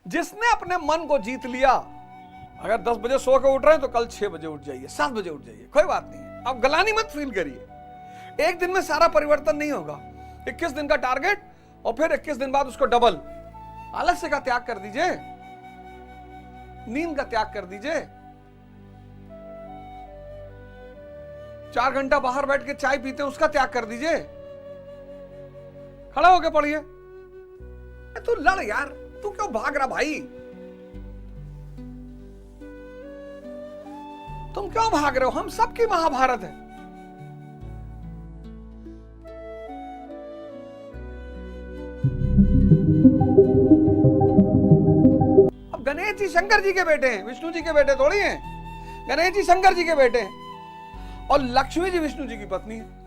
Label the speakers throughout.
Speaker 1: जिसने अपने मन को जीत लिया, अगर 10 बजे सो के उठ रहे हैं तो कल 6 बजे उठ जाइए, 7 बजे उठ जाइए, कोई बात नहीं है। अब गलानी मत फील करिए। एक दिन में सारा परिवर्तन नहीं होगा। 21 दिन का टारगेट और फिर 21 दिन बाद उसको डबल। आलस्य का त्याग कर दीजिए, नींद का त्याग कर दीजिए। 4 घंटा बाहर बैठ के चाय पीते हैं, उसका त्याग कर दीजिए। खड़ा होके पढ़िए। तू लड़ यार, तू क्यों भाग रहा भाई? तुम क्यों भाग रहे हो? हम सबकी महाभारत है। अब गणेश जी शंकर जी के बेटे हैं, विष्णु जी के बेटे थोड़ी हैं। गणेश जी शंकर जी के बेटे हैं और लक्ष्मी जी विष्णु जी की पत्नी है।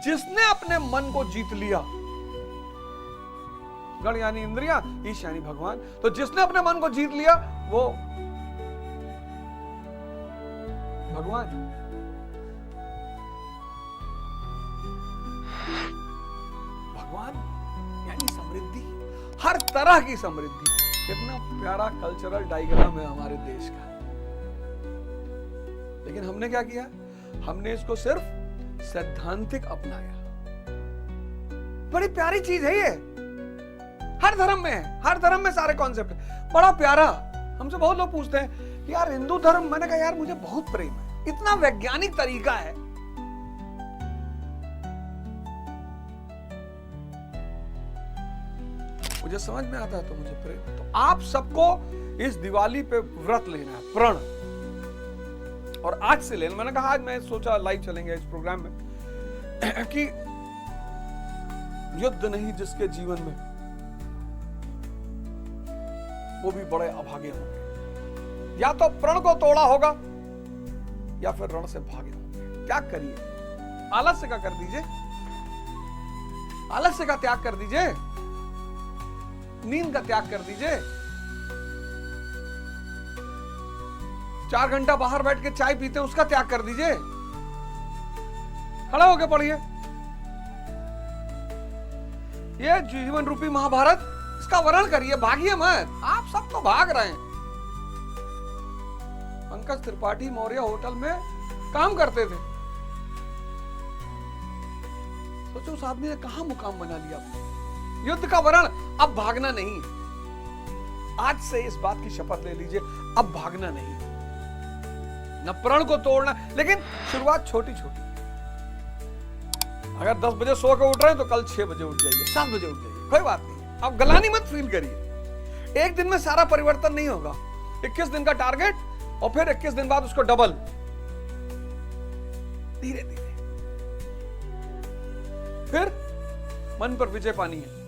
Speaker 1: जिसने अपने मन को जीत लिया, गण यानी इंद्रियां, ईश यानी भगवान, तो जिसने अपने मन को जीत लिया वो भगवान। भगवान यानी समृद्धि, हर तरह की समृद्धि। कितना प्यारा कल्चरल डायग्राम है हमारे देश का। लेकिन हमने क्या किया? हमने इसको सिर्फ सैद्धांतिक अपनाया। बड़ी प्यारी चीज है ये, हर धर्म में है, हर धर्म में सारे कॉन्सेप्ट है, बड़ा प्यारा। हमसे बहुत लोग पूछते हैं कि यार हिंदू धर्म, मैंने कहा यार मुझे बहुत प्रेम है, इतना वैज्ञानिक तरीका है। मुझे समझ में आता है तो मुझे प्रेम। तो आप सबको इस दिवाली पे व्रत लेना है, प्रण, और आज से लेना। मैंने कहा आज मैं सोचा लाइव चलेंगे इस प्रोग्राम में कि युद्ध नहीं जिसके जीवन में, वो भी बड़े अभागे होंगे। या तो प्रण को तोड़ा होगा या फिर रण से भागे होंगे। त्याग करिए, आलस्य का कर दीजिए, आलस्य का त्याग कर दीजिए, नींद का त्याग कर दीजिए। 4 घंटा बाहर बैठ के चाय पीते हैं, उसका त्याग कर दीजिए। खड़ा होके पढ़िए। ये जीवन रूपी महाभारत, इसका वर्ण करिए, भागिए मत। आप सब तो भाग रहे हैं। पंकज त्रिपाठी मौर्य होटल में काम करते थे। सोचो उस आदमी ने कहां मुकाम बना लिया। युद्ध का वर्ण, अब भागना नहीं। आज से इस बात की शपथ ले लीजिए, अब भागना नहीं, न प्रण को तोड़ना। लेकिन शुरुआत छोटी छोटी। अगर 10 बजे सो के उठ रहे हैं तो कल 6 बजे उठ जाइए, 7 बजे उठ जाइए, कोई बात नहीं। अब गलानी मत फील करिए। एक दिन में सारा परिवर्तन नहीं होगा। 21 दिन का टारगेट और फिर 21 दिन बाद उसको डबल, धीरे धीरे। फिर मन पर विजय पानी है।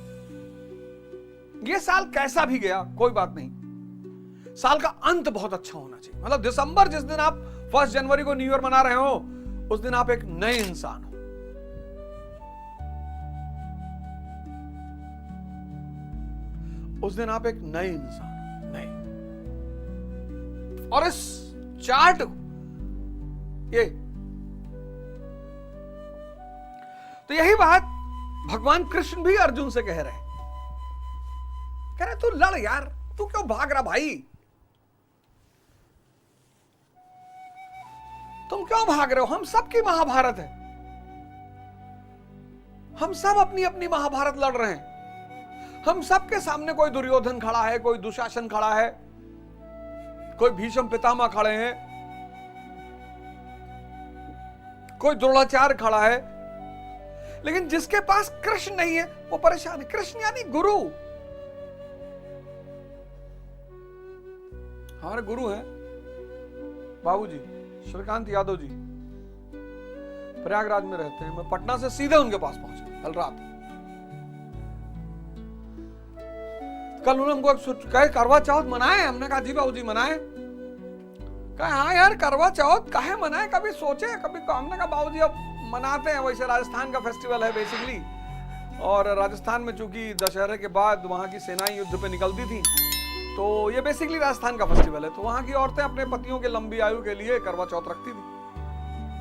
Speaker 1: ये साल कैसा भी गया कोई बात नहीं, साल का अंत बहुत अच्छा होना चाहिए। मतलब दिसंबर, जिस दिन आप 1 जनवरी को न्यू ईयर मना रहे हो, उस दिन आप एक नए इंसान हो। उस दिन आप एक नए इंसान, नए। और इस चार्ट ये, तो यही बात भगवान कृष्ण भी अर्जुन से कह रहे हैं। कह रहे तू लड़ यार, तू क्यों भाग रहा भाई? तुम क्यों भाग रहे हो? हम सबकी महाभारत है। हम सब अपनी अपनी महाभारत लड़ रहे हैं। हम सबके सामने कोई दुर्योधन खड़ा है, कोई दुशासन खड़ा है, कोई भीष्म पितामह खड़े हैं, कोई द्रोणाचार्य खड़ा है। लेकिन जिसके पास कृष्ण नहीं है वो परेशान है। कृष्ण यानी गुरु। हमारे गुरु हैं बाबूजी श्रीकांत यादव जी, प्रयागराज में रहते हैं। मैं पटना से सीधे उनके पास पहुंचा कल रात। कल उन्होंने हमको कहे करवा चौथ मनाए। हमने कहा जी बाबूजी मनाए। कहा हाँ यार करवा चौथ काहे मनाए, कभी सोचे कभी। हमने कहा बाबूजी अब मनाते हैं, वैसे राजस्थान का फेस्टिवल है बेसिकली। और राजस्थान में चूंकि दशहरे के बाद वहां की सेनाएं युद्ध पे निकलती थी, तो ये बेसिकली राजस्थान का फेस्टिवल है। तो वहां की औरतें अपने पतियों के लंबी आयु के लिए करवा चौथ रखती थी।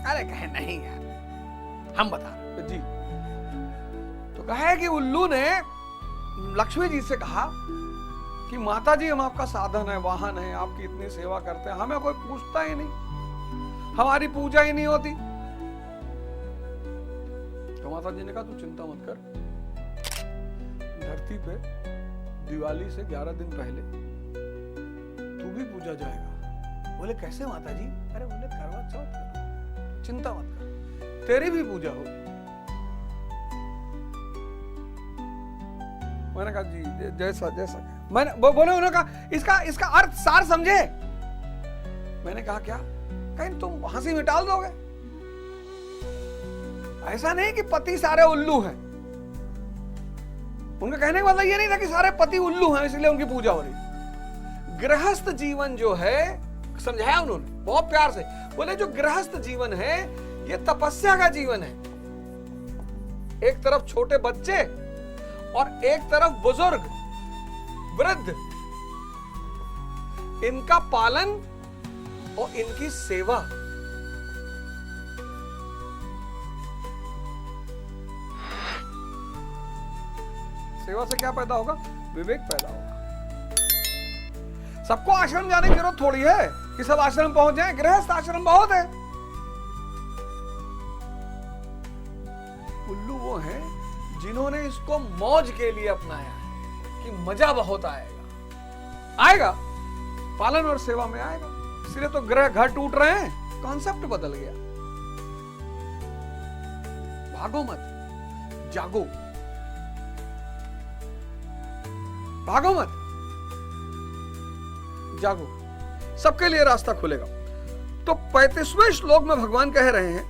Speaker 1: अरे कहे नहीं यार हम बता रहे जी। तो कहे कि उल्लू ने लक्ष्मी जी से कहा कि माता जी हम आपका साधन है, वाहन है, आपकी इतनी सेवा करते हैं, हमें कोई पूछता ही नहीं, हमारी पूजा ही नहीं होती। तो माता जी ने कहा तू चिंता मत कर, धरती पे दिवाली से 11 दिन पहले तू भी पूजा जाएगा। बोले कैसे माता जी? अरे बोले करवा चौथ कर, चिंता मत कर, तेरी भी पूजा होगी। मैंने कहा जी जैसा जैसा, मैंने बोले, उन्होंने कहा इसका अर्थ सार समझे। मैंने कहा क्या? कहीं तुम हंसी में टाल दोगे, ऐसा नहीं कि पति सारे उल्लू हैं। उनका कहने का मतलब ये नहीं था कि सारे पति उल्लू हैं इसलिए उनकी पूजा हो रही। गृहस्थ जीवन जो है, समझाया उन्होंने बहुत प्यार से, बोले जो गृहस्थ जीवन है ये तपस्या का जीवन है। एक तरफ छोटे बच्चे और एक तरफ बुजुर्ग वृद्ध, इनका पालन और इनकी सेवा। सेवा से क्या पैदा होगा? विवेक पैदा होगा। सबको आश्रम जाने की जरूरत थोड़ी है कि सब आश्रम पहुंच जाएं। गृहस्थ आश्रम बहुत है। उल्लू वो है जिन्होंने इसको मौज के लिए अपनाया है कि मजा बहुत आएगा, पालन और सेवा में आएगा। इसलिए तो ग्रह घर टूट रहे हैं, कॉन्सेप्ट बदल गया। भागो मत, जागो, भागो मत, जागो, सबके लिए रास्ता खुलेगा। तो 35वें श्लोक में भगवान कह रहे हैं,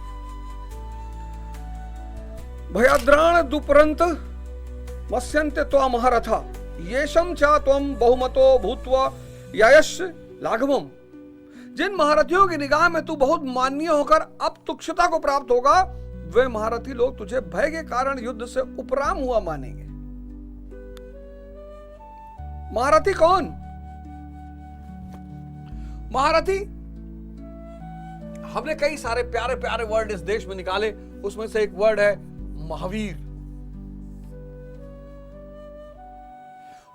Speaker 1: भयाद्राण दुपरंत मत्स्यन्ते त्वा महारथा येषम चा त्वम बहुमतो भूत्वा यायश लाघवम। जिन महारथियों की निगाह में तू बहुत माननीय होकर अब तुक्षता को प्राप्त होगा, वे महारथी लोग तुझे भय के कारण युद्ध से उपराम हुआ मानेंगे। महारथी कौन? महारथी, हमने कई सारे प्यारे प्यारे वर्ड इस देश में निकाले, उसमें से एक वर्ड है महावीर,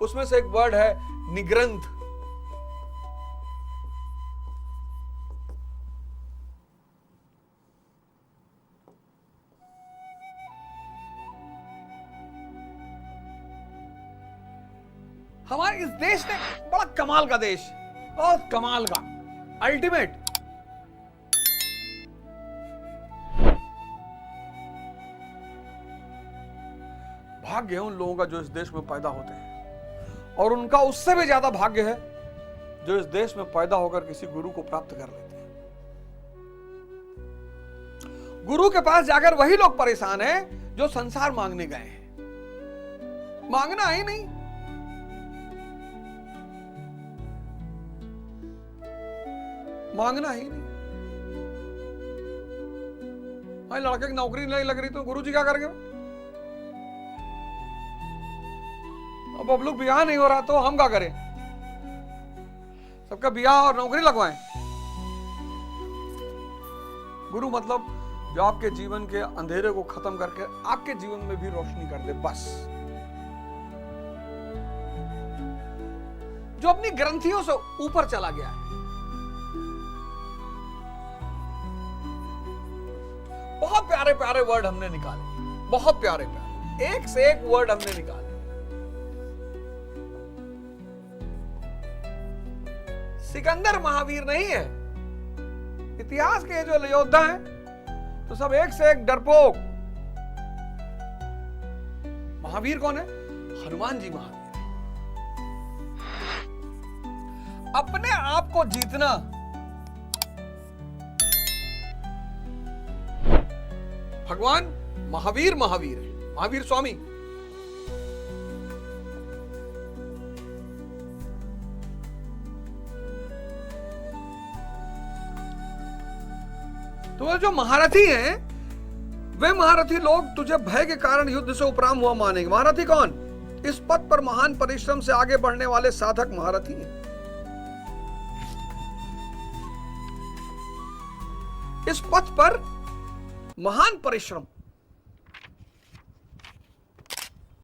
Speaker 1: उसमें से एक वर्ड है निग्रंथ, हमारे इस देश ने बड़ा कमाल का देश, बहुत कमाल का, अल्टीमेट। भाग्य है उन लोगों का जो इस देश में पैदा होते हैं, और उनका उससे भी ज्यादा भाग्य है जो इस देश में पैदा होकर किसी गुरु को प्राप्त कर लेते हैं। गुरु के पास जाकर वही लोग परेशान हैं जो संसार मांगने गए हैं। मांगना ही नहीं, मांगना ही नहीं। भाई लड़के की नौकरी नहीं लग रही तो गुरु जी क्या करेंगे? अब लोग ब्याह नहीं हो रहा तो हम क्या करें? सबका ब्याह और नौकरी लगवाएं। गुरु मतलब जो आपके जीवन के अंधेरे को खत्म करके आपके जीवन में भी रोशनी कर दे, बस। जो अपनी ग्रंथियों से ऊपर चला गया है। बहुत प्यारे प्यारे वर्ड हमने निकाले, बहुत प्यारे प्यारे, एक से एक वर्ड हमने निकाले। सिकंदर महावीर नहीं है। इतिहास के जो योद्धा हैं तो सब एक से एक डरपोक। महावीर कौन है? हनुमान जी महावीर। अपने आप को जीतना, भगवान महावीर महावीर है, महावीर स्वामी। तो जो महारथी हैं, वे महारथी लोग तुझे भय के कारण युद्ध से उपराम हुआ मानेंगे। महारथी कौन? इस पथ पर महान परिश्रम से आगे बढ़ने वाले साधक महारथी हैं। इस पथ पर महान परिश्रम,